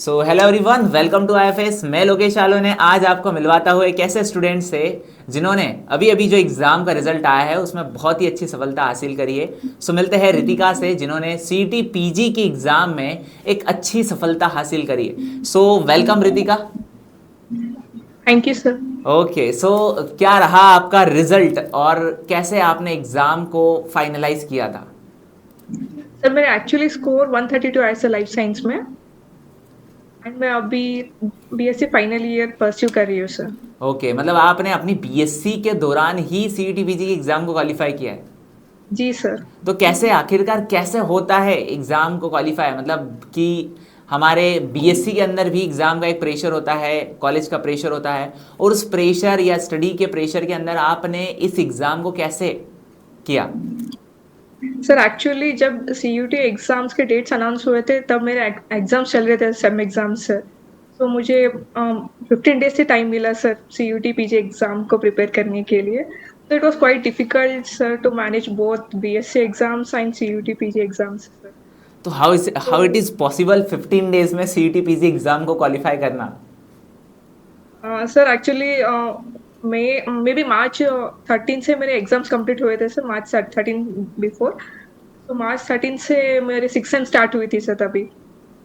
So hello everyone, welcome to IFS. मैं लोकेश आलो ने आज आपको मिलवाता हूँ एक ऐसे स्टूडेंट से जिन्होंने अभी अभी जो एग्ज़ाम का रिजल्ट आया है उसमें बहुत ही अच्छी सफलता हासिल करी है। सो मिलते हैं रितिका से जिन्होंने सीईटी पीजी की एग्ज़ाम में एक अच्छी सफलता हासिल करी है। So welcome Ritika. Thank you sir. Okay, so क्या रहा आपका रिजल्ट और कैसे आपने एग्ज़ाम को फाइनलाइज किया था? सर मेरा एक्चुअली स्कोर 132 आया सर लाइफ साइंस में। एंड मैं अभी बीएससी फाइनल ईयर परस्यू कर रही हूँ सर। ओके, मतलब आपने अपनी बीएससी के दौरान ही सीईटी पीजी की एग्ज़ाम को क्वालिफाई किया है। जी सर। तो कैसे आखिरकार कैसे होता है एग्ज़ाम को क्वालिफाई, मतलब कि हमारे बीएससी के अंदर भी एग्ज़ाम का एक प्रेशर होता है, कॉलेज का प्रेशर होता है, और उस प्रेशर या स्टडी के प्रेशर के अंदर आपने इस एग्ज़ाम को कैसे किया? सर एक्चुअली जब सीयूटी एग्जाम्स के डेट्स अनाउंस हुए थे तब मेरे एग्जाम्स चल रहे थे, सेम एग्जाम्स सर। तो मुझे 15 डेज से टाइम मिला सर सीयूटी पीजी एग्जाम को प्रिपेयर करने के लिए। तो it was quite difficult sir to manage both BSc exams and CUET PG exams sir. तो how it is possible 15 days में सीईटी पीजी एग्ज़ाम को क्वालिफाई करना? Sir actually maybe March 13 से मेरे एग्जाम्स कंप्लीट हुए थे sir, मार्च 13 before. तो मार्च 13 से मेरे 6 सेम स्टार्ट हुई थी सर तभी।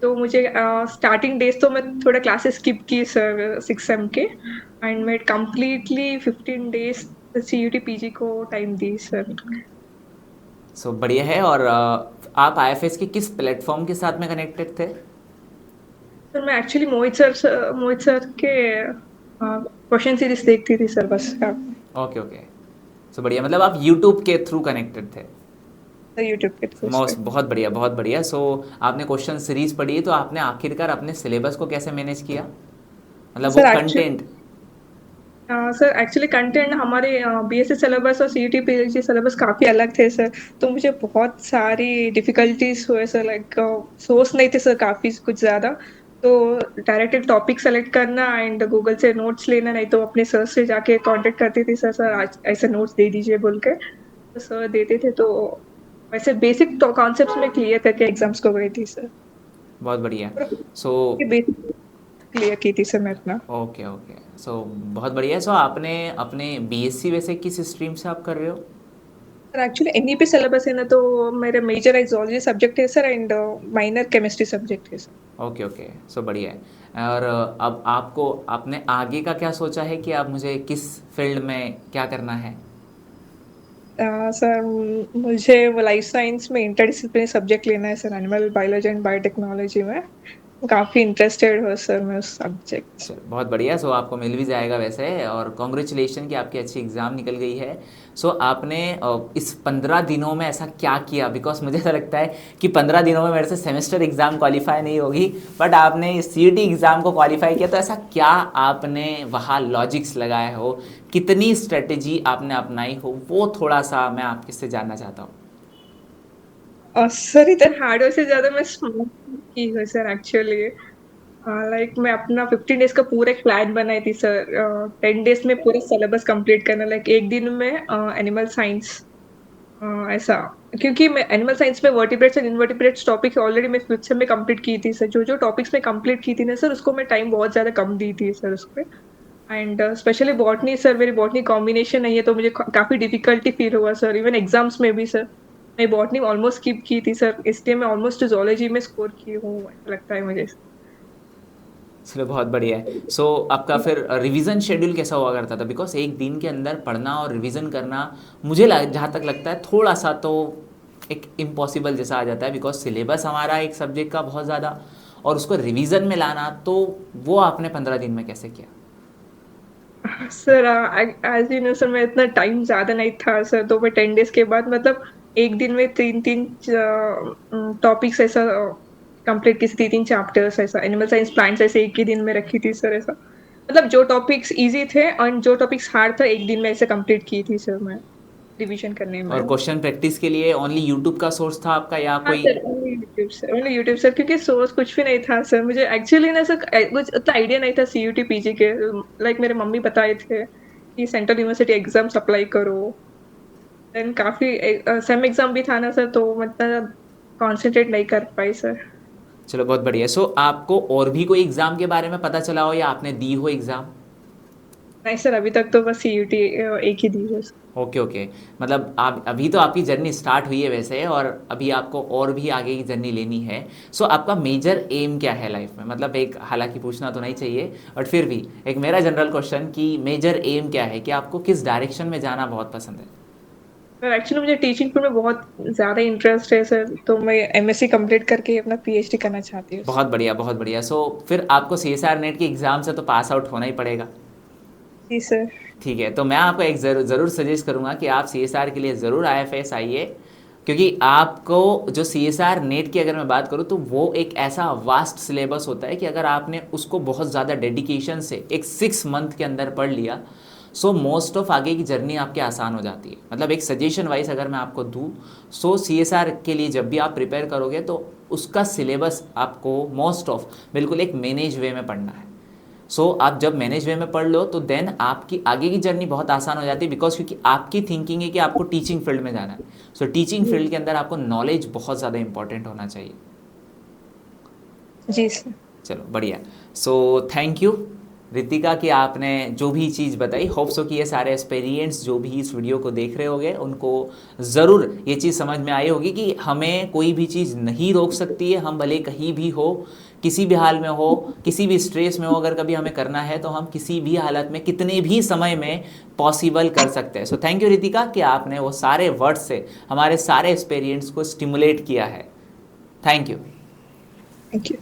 तो मुझे स्टार्टिंग डेज तो मैं थोड़ा क्लासेस स्किप की सर 6 सेम के। एंड मैं कंप्लीटली 15 डेज सीयूटी पीजी को टाइम दी सर। सो बढ़िया है। और आप आईएफएस के किस प्लेटफॉर्म के साथ में कनेक्टेड थे? सर मैं एक्चुअली मोहित सर के क्वेश्चन सीरीज देखती थी सर बस। ओके ओके, सो बढ़िया, मतलब आप यूट्यूब के थ्रू कनेक्टेड थे। यूट्यूब के थ्रू मोस्ट सर। बहुत बढ़िया, बहुत बढ़िया। सो आपने क्वेश्चन सीरीज पढ़ी, तो आपने आखिरकार अपने सिलेबस को कैसे मैनेज किया, मतलब वो sir actually content? Sir actually content हमारे बीएससी सिलेबस और सीईटी पीजी सिलेबस काफ़ी अलग थे सर। तो मुझे बहुत सारी डिफ़िकल्टीज़ हुए सर, लाइक सोर्स नहीं थे सर काफ़ी कुछ ज़्यादा। तो डायरेक्टली टॉपिक सेलेक्ट करना एंड गूगल से नोट्स लेना, नहीं तो अपने सर से जाके कॉन्टेक्ट करती थी, सर सर आज ऐसे नोट्स दे दीजिए बोल के। तो सर देते थे। तो वैसे बेसिक तो कॉन्सेप्ट्स में क्लियर करके एग्ज़ाम्स को गई थी सर। बहुत बढ़िया। सो बेसिक क्लियर की थी सर मैं अपना। ओके ओके, सो बहुत बढ़िया। सो आपने अपने बीएससी वैसे किस स्ट्रीम से आप कर रहे हो? सर एक्चुअली एनईपी सिलेबस है ना, तो मेरा मेजर एक्सोलॉजी सब्जेक्ट है sir and minor chemistry subject है सर। ओके ओके, सो बढ़िया है। और अब आपको आपने आगे का क्या सोचा है कि आप मुझे किस फील्ड में क्या करना है? सर मुझे वो लाइफ साइंस में इंटरडिसिप्लिनरी सब्जेक्ट लेना है sir, animal biology and biotechnology में। काफ़ी इंटरेस्टेड हो सर मैं उस सब्जेक्ट। चलो बहुत बढ़िया। सो आपको मिल भी जाएगा वैसे, और कॉन्ग्रेचुलेशन कि आपकी अच्छी एग्ज़ाम निकल गई है। सो आपने इस 15 दिनों में ऐसा क्या किया, बिकॉज मुझे ऐसा लगता है कि 15 दिनों में मेरे से सेमेस्टर एग्ज़ाम क्वालिफाई नहीं होगी, बट आपने इस सीईटी एग्ज़ाम को क्वालिफाई किया, तो ऐसा क्या आपने वहाँ लॉजिक्स लगाए हो, कितनी स्ट्रेटजी आपने अपनाई हो, वो थोड़ा सा मैं आपके से जानना चाहता हूँ। सर इधर हार्डवेयर से ज़्यादा मैं स्मूथ की हूँ सर एक्चुअली। लाइक मैं अपना 15 डेज का पूरा एक प्लान बनाई थी सर। 10 डेज में पूरा सिलेबस कंप्लीट करना, लाइक एक दिन में एनिमल साइंस ऐसा। क्योंकि मैं एनिमल साइंस में vertebrates and invertebrates topic already मैं फिफ्थ सेम में कंप्लीट की थी सर। जो जो टॉपिक्स में कंप्लीट की थी ना सर, उसको मैं टाइम बहुत ज़्यादा कम दी थी सर उसपे। एंड स्पेशली बॉटनी सर, मेरी बॉटनी कॉम्बिनेशन नहीं है तो मुझे काफ़ी डिफिकल्टी फील हुआ सर, इवन एग्जाम्स में भी सर। मैं बॉटनी ऑलमोस्ट स्किप की थी सर, इसलिए मैं ऑलमोस्ट जूलॉजी में स्कोर की हूँ ऐसा लगता है मुझे। चलो बहुत बढ़िया है। सो आपका फिर रिवीजन शेड्यूल कैसा हुआ करता था, बिकॉज एक दिन के अंदर पढ़ना और रिवीजन करना, मुझे जहाँ तक लगता है थोड़ा सा तो एक इम्पॉसिबल जैसा आ जाता है, बिकॉज सिलेबस हमारा एक सब्जेक्ट का बहुत ज़्यादा, और उसको रिवीजन में लाना, तो वो आपने 15 दिन में कैसे किया? Sir as you know sir, मैं इतना टाइम ज्यादा नहीं था सर। तो मैं 10 डेज के बाद मतलब एक दिन में तीन तीन टॉपिक्स ऐसा कंप्लीट की, तीन तीन चैप्टर्स ऐसा एनिमल साइंस प्लांट्स ऐसे एक ही दिन में रखी थी सर ऐसा। मतलब जो टॉपिक्स इजी थे और जो टॉपिक्स हार्ड था एक दिन में ऐसे कंप्लीट की थी सर मैं, रिवीजन करने में। और क्वेश्चन प्रैक्टिस के लिए ओनली यूट्यूब का सोर्स था आपका, या हाँ कोई? Sir, only YouTube sir, only YouTube sir, क्योंकि सोर्स कुछ भी नहीं था सर। मुझे एक्चुअली ना सर कुछ उतना आइडिया नहीं था सीयूटी पीजी के। लाइक मेरे मम्मी बताए थे कि सेंट्रल यूनिवर्सिटी एग्जाम्स अप्लाई करो। देन काफी सेम एग्जाम भी था ना सर, तो मतलब कंसंट्रेट नहीं कर पाई सर। चलो बहुत बढ़िया। सो आपको और भी कोई एग्ज़ाम के बारे में पता चला हो या आपने दी हो एग्ज़ाम? नहीं सर, अभी तक तो बस सीयूटी एक ही दी है। Okay okay. मतलब आप अभी तो आपकी जर्नी स्टार्ट हुई है वैसे, और अभी आपको और भी आगे की जर्नी लेनी है। सो आपका मेजर एम क्या है लाइफ में? मतलब एक, हालांकि पूछना तो नहीं चाहिए बट फिर भी एक मेरा जनरल क्वेश्चन कि मेजर एम क्या है, कि आपको किस डायरेक्शन में जाना बहुत पसंद है? सर एक्चुअली मुझे टीचिंग फील्ड में बहुत ज़्यादा इंटरेस्ट है सर, तो मैं एमएससी कंप्लीट करके अपना पीएचडी करना चाहती हूँ। बहुत बढ़िया बहुत बढ़िया। सो फिर आपको CSR नेट के एग्ज़ाम से तो पास आउट होना ही पड़ेगा। जी सर। ठीक है, तो मैं आपको एक ज़रूर सजेस्ट करूंगा कि आप CSR के लिए ज़रूर IFS आइए, क्योंकि आपको जो CSR नेट की अगर मैं बात करूं तो वो एक ऐसा वास्ट सिलेबस होता है कि अगर आपने उसको बहुत ज़्यादा डेडिकेशन से एक 6 मंथ के अंदर पढ़ लिया, सो मोस्ट ऑफ आगे की जर्नी आपके आसान हो जाती है। मतलब एक सजेशन वाइज अगर मैं आपको दूँ, सो CSR के लिए जब भी आप प्रिपेयर करोगे तो उसका सिलेबस आपको मोस्ट ऑफ बिल्कुल एक मैनेज वे में पढ़ना है। सो आप जब मैनेज वे में पढ़ लो तो देन आपकी आगे की जर्नी बहुत आसान हो जाती है, बिकॉज क्योंकि आपकी थिंकिंग है कि आपको टीचिंग फील्ड में जाना है। सो टीचिंग फील्ड के अंदर आपको नॉलेज बहुत ज़्यादा इंपॉर्टेंट होना चाहिए। जी सर। चलो बढ़िया। सो थैंक यू रितिका कि आपने जो भी चीज़ बताई। होप सो कि ये सारे एक्सपीरियंस जो भी इस वीडियो को देख रहे होंगे उनको ज़रूर ये चीज़ समझ में आई होगी कि हमें कोई भी चीज़ नहीं रोक सकती है। हम भले कहीं भी हो, किसी भी हाल में हो, किसी भी स्ट्रेस में हो, अगर कभी हमें करना है तो हम किसी भी हालत में कितने भी समय में पॉसिबल कर सकते हैं। सो थैंक यू रितिका कि आपने वो सारे वर्ड्स से हमारे सारे एक्सपीरियंस को स्टिमुलेट किया है। Thank you. Thank you.